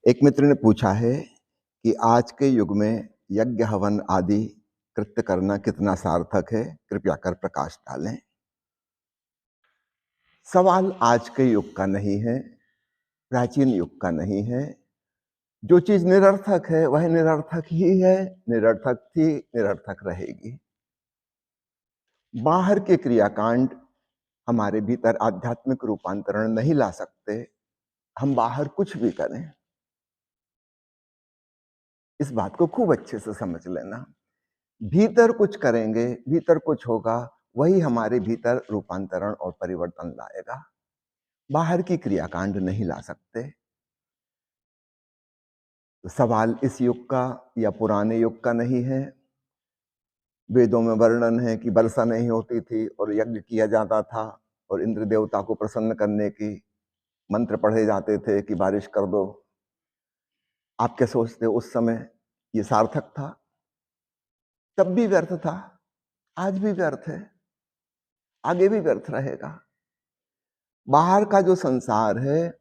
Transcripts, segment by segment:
एक मित्र ने पूछा है कि आज के युग में यज्ञ हवन आदि कृत्य करना कितना सार्थक है, कृपया कर प्रकाश डालें। सवाल आज के युग का नहीं है, प्राचीन युग का नहीं है। जो चीज निरर्थक है वह निरर्थक ही है, निरर्थक थी, निरर्थक रहेगी। बाहर के क्रियाकांड हमारे भीतर आध्यात्मिक रूपांतरण नहीं ला सकते। हम बाहर कुछ भी करें, इस बात को खूब अच्छे से समझ लेना। भीतर कुछ करेंगे, भीतर कुछ होगा, वही हमारे भीतर रूपांतरण और परिवर्तन लाएगा। बाहर की क्रियाकांड नहीं ला सकते। तो सवाल इस युग का या पुराने युग का नहीं है। वेदों में वर्णन है कि वर्षा नहीं होती थी और यज्ञ किया जाता था और इंद्र देवता को प्रसन्न करने की मंत्र पढ़े जाते थे कि बारिश कर दो। आप क्या सोचते हो उस समय ये सार्थक था? तब भी व्यर्थ था, आज भी व्यर्थ है, आगे भी व्यर्थ रहेगा। बाहर का जो संसार है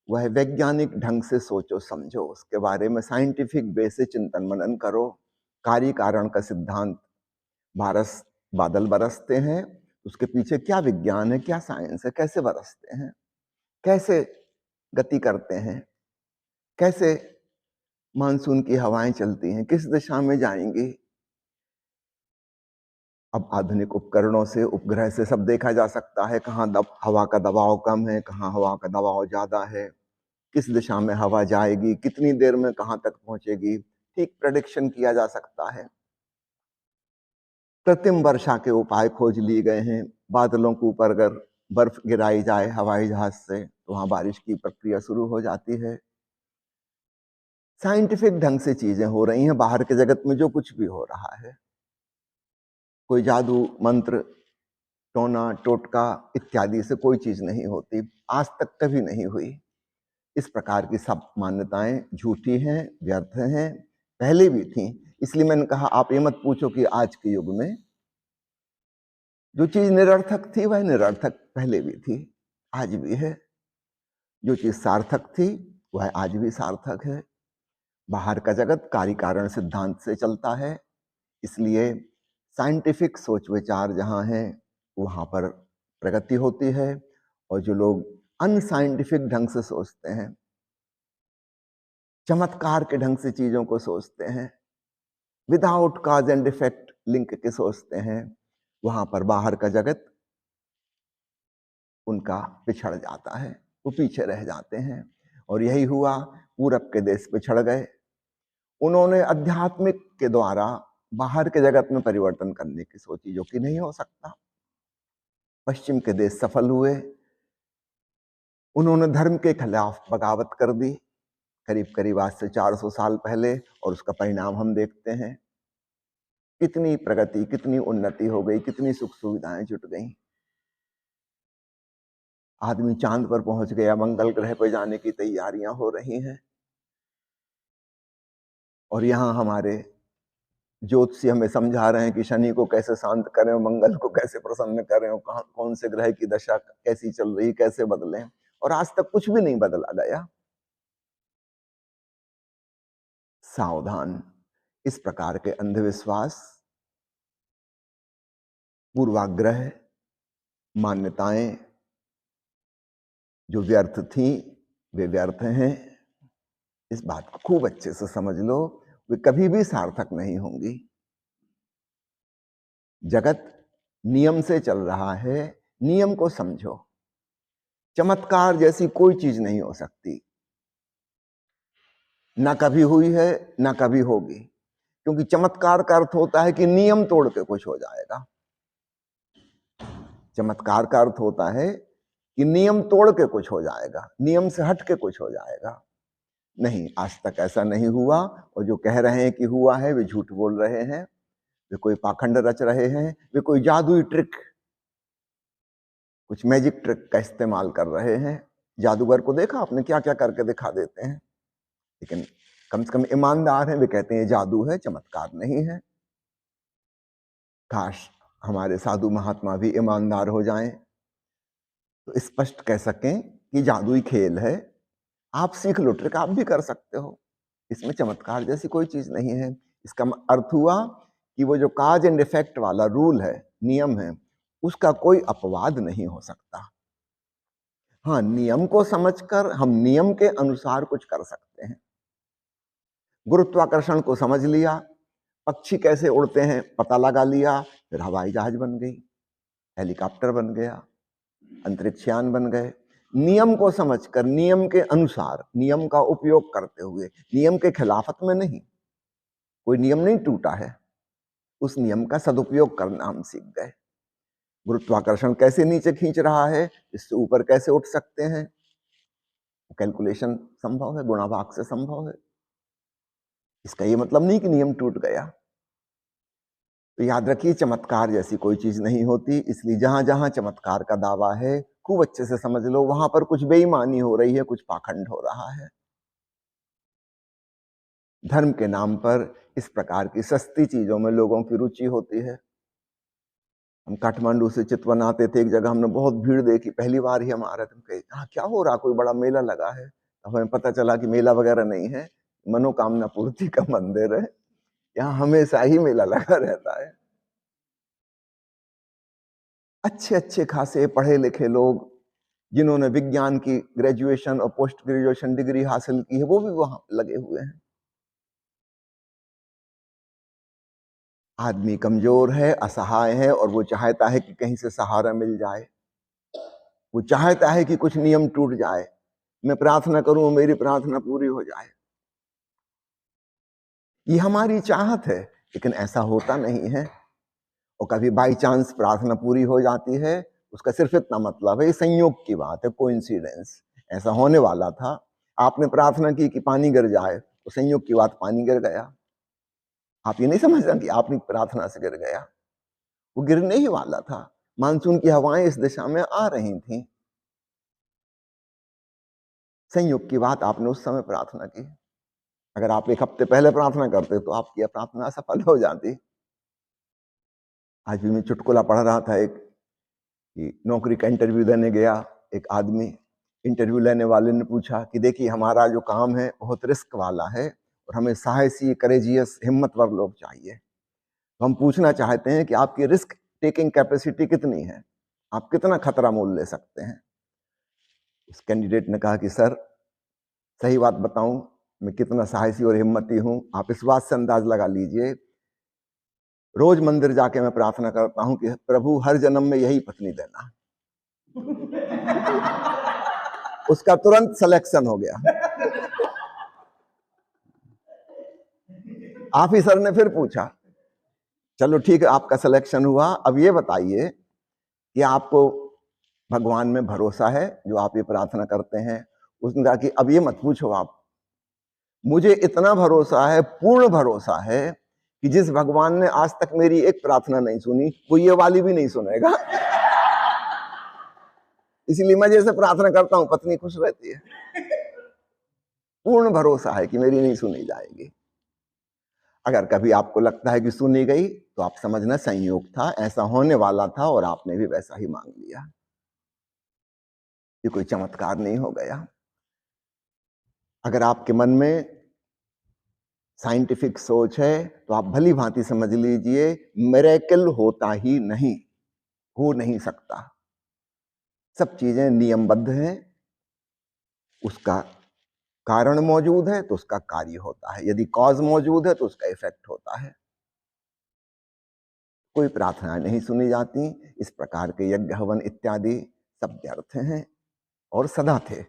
वह वैज्ञानिक ढंग से सोचो समझो, उसके बारे में साइंटिफिक वे से चिंतन मनन करो। कार्य कारण का सिद्धांत, बादल बरसते हैं, उसके पीछे क्या विज्ञान है, क्या साइंस है, कैसे बरसते हैं, कैसे गति करते हैं, कैसे मानसून की हवाएं चलती हैं, किस दिशा में जाएंगी। अब आधुनिक उपकरणों से, उपग्रह से सब देखा जा सकता है, कहाँ हवा का दबाव कम है, कहाँ हवा का दबाव ज्यादा है, किस दिशा में हवा जाएगी, कितनी देर में कहां तक पहुंचेगी, ठीक प्रेडिक्शन किया जा सकता है। कृत्रिम वर्षा के उपाय खोज लिए गए हैं। बादलों के ऊपर अगर बर्फ गिराई जाए हवाई जहाज से तो वहां बारिश की प्रक्रिया शुरू हो जाती है। साइंटिफिक ढंग से चीजें हो रही हैं। बाहर के जगत में जो कुछ भी हो रहा है, कोई जादू मंत्र टोना टोटका इत्यादि से कोई चीज नहीं होती, आज तक कभी नहीं हुई। इस प्रकार की सब मान्यताएं झूठी हैं, व्यर्थ हैं, पहले भी थी। इसलिए मैंने कहा आप ये मत पूछो कि आज के युग में जो चीज निरर्थक थी वह निरर्थक पहले भी थी, आज भी है। जो चीज सार्थक थी वह आज भी सार्थक है। बाहर का जगत कार्य कारण सिद्धांत से चलता है, इसलिए साइंटिफिक सोच विचार जहां है वहां पर प्रगति होती है। और जो लोग अनसाइंटिफिक ढंग से सोचते हैं, चमत्कार के ढंग से चीजों को सोचते हैं, without cause and effect link के सोचते हैं, वहां पर बाहर का जगत उनका पिछड़ जाता है, वो पीछे रह जाते हैं। और यही हुआ, पूरब के देश पिछड़ गए। उन्होंने अध्यात्मिक के द्वारा बाहर के जगत में परिवर्तन करने की सोची, जो कि नहीं हो सकता। पश्चिम के देश सफल हुए, उन्होंने धर्म के खिलाफ बगावत कर दी, करीब करीब आज से 400 साल पहले, और उसका परिणाम हम देखते हैं। कितनी प्रगति, कितनी उन्नति हो गई, कितनी सुख सुविधाएं जुट गई। आदमी चांद पर पहुंच गया, मंगल ग्रह पर जाने की तैयारियां हो रही हैं। और यहां हमारे ज्योतिषी हमें समझा रहे हैं कि शनि को कैसे शांत करें, मंगल को कैसे प्रसन्न करें, और कहां कौन से ग्रह की दशा कैसी चल रही, कैसे बदलें। और आज तक कुछ भी नहीं बदला गया। सावधान, इस प्रकार के अंधविश्वास, पूर्वाग्रह, मान्यताएं जो व्यर्थ थी वे व्यर्थ हैं। इस बात को खूब अच्छे से समझ लो, वे कभी भी सार्थक नहीं होंगी। जगत नियम से चल रहा है, नियम को समझो। चमत्कार जैसी कोई चीज नहीं हो सकती, ना कभी हुई है ना कभी होगी। क्योंकि चमत्कार का अर्थ होता है कि नियम तोड़ के कुछ हो जाएगा। चमत्कार का अर्थ होता है कि नियम तोड़ के कुछ हो जाएगा, नियम से हट के कुछ हो जाएगा। नहीं, आज तक ऐसा नहीं हुआ। और जो कह रहे हैं कि हुआ है वे झूठ बोल रहे हैं, वे कोई पाखंड रच रहे हैं, वे कोई जादुई ट्रिक, कुछ मैजिक ट्रिक का इस्तेमाल कर रहे हैं। जादूगर को देखा आपने, क्या क्या करके दिखा देते हैं। लेकिन कम से कम ईमानदार हैं, वे कहते हैं जादू है, चमत्कार नहीं है। काश हमारे साधु महात्मा भी ईमानदार हो जाएं तो स्पष्ट कह सकें कि जादुई खेल है, आप सीख लो ट्रिक, आप भी कर सकते हो। इसमें चमत्कार जैसी कोई चीज नहीं है। इसका अर्थ हुआ कि वो जो काज एंड इफेक्ट वाला रूल है, नियम है, उसका कोई अपवाद नहीं हो सकता। हाँ, नियम को समझकर हम नियम के अनुसार कुछ कर सकते हैं। गुरुत्वाकर्षण को समझ लिया, पक्षी कैसे उड़ते हैं पता लगा लिया, फिर हवाई जहाज बन गई, हेलीकॉप्टर बन गया, अंतरिक्षयान बन गए। नियम को समझकर, नियम के अनुसार, नियम का उपयोग करते हुए, नियम के खिलाफत में नहीं। कोई नियम नहीं टूटा है, उस नियम का सदुपयोग करना हम सीख गए। गुरुत्वाकर्षण कैसे नीचे खींच रहा है, इससे ऊपर कैसे उठ सकते हैं, कैलकुलेशन संभव है, गुणा भाग से संभव है। इसका ये मतलब नहीं कि नियम टूट गया। तो याद रखिए, चमत्कार जैसी कोई चीज नहीं होती। इसलिए जहां जहां चमत्कार का दावा है, खूब अच्छे से समझ लो, वहां पर कुछ बेईमानी हो रही है, कुछ पाखंड हो रहा है। धर्म के नाम पर इस प्रकार की सस्ती चीजों में लोगों की रुचि होती है। हम काठमांडू से चितवन आते थे, एक जगह हमने बहुत भीड़ देखी, पहली बार ही हम आ रहे थे। हम कहे, हाँ क्या हो रहा, कोई बड़ा मेला लगा है? अब हमें पता चला कि मेला वगैरह नहीं है, मनोकामना पूर्ति का मंदिर है। यहाँ हमेशा ही मेला लगा रहता है। अच्छे अच्छे खासे पढ़े लिखे लोग, जिन्होंने विज्ञान की ग्रेजुएशन और पोस्ट ग्रेजुएशन डिग्री हासिल की है, वो भी वहां लगे हुए हैं। आदमी कमजोर है, असहाय है, और वो चाहता है कि कहीं से सहारा मिल जाए। वो चाहता है कि कुछ नियम टूट जाए, मैं प्रार्थना करूं मेरी प्रार्थना पूरी हो जाए। ये हमारी चाहत है, लेकिन ऐसा होता नहीं है। और कभी बाई चांस प्रार्थना पूरी हो जाती है, उसका सिर्फ इतना मतलब है, ये संयोग की बात है, कोइंसिडेंस, ऐसा होने वाला था। आपने प्रार्थना की कि पानी गिर जाए, तो संयोग की बात पानी गिर गया। आप ये नहीं समझना कि आपने प्रार्थना से गिर गया, वो गिरने ही वाला था। मानसून की हवाएं इस दिशा में आ रही थी, संयोग की बात, आपने उस समय प्रार्थना की। अगर आप एक हफ्ते पहले प्रार्थना करते तो आपकी प्रार्थना असफल हो जाती। आज भी मैं चुटकुला पढ़ रहा था, एक कि नौकरी का इंटरव्यू देने गया एक आदमी। इंटरव्यू लेने वाले ने पूछा कि देखिए, हमारा जो काम है बहुत रिस्क वाला है, और हमें साहसी, करेजियस, हिम्मतवर लोग चाहिए। तो हम पूछना चाहते हैं कि आपकी रिस्क टेकिंग कैपेसिटी कितनी है, आप कितना खतरा मोल ले सकते हैं? उस कैंडिडेट ने कहा कि सर, सही बात बताऊं, मैं कितना साहसी और हिम्मती हूं, आप इस बात से अंदाज लगा लीजिए, रोज मंदिर जाके मैं प्रार्थना करता हूं कि प्रभु हर जन्म में यही पत्नी देना। उसका तुरंत सिलेक्शन हो गया। ऑफिसर ने फिर पूछा, चलो ठीक है, आपका सिलेक्शन हुआ, अब ये बताइए कि आपको भगवान में भरोसा है जो आप ये प्रार्थना करते हैं? उसने कहा कि अब ये मत पूछो आप, मुझे इतना भरोसा है, पूर्ण भरोसा है, कि जिस भगवान ने आज तक मेरी एक प्रार्थना नहीं सुनी, वो ये वाली भी नहीं सुनेगा। इसीलिए मैं जैसे प्रार्थना करता हूं, पत्नी खुश रहती है। पूर्ण भरोसा है कि मेरी नहीं सुनी जाएगी। अगर कभी आपको लगता है कि सुनी गई, तो आप समझना संयोग था, ऐसा होने वाला था, और आपने भी वैसा ही मांग लिया। ये कोई चमत्कार नहीं हो गया। अगर आपके मन में साइंटिफिक सोच है, तो आप भली भांति समझ लीजिए, मिरेकल होता ही नहीं, हो नहीं सकता। सब चीजें नियमबद्ध हैं, उसका कारण मौजूद है तो उसका कार्य होता है, यदि कॉज मौजूद है तो उसका इफेक्ट होता है। कोई प्रार्थना नहीं सुनी जाती। इस प्रकार के यज्ञ हवन इत्यादि सब व्यर्थ हैं और सदा थे।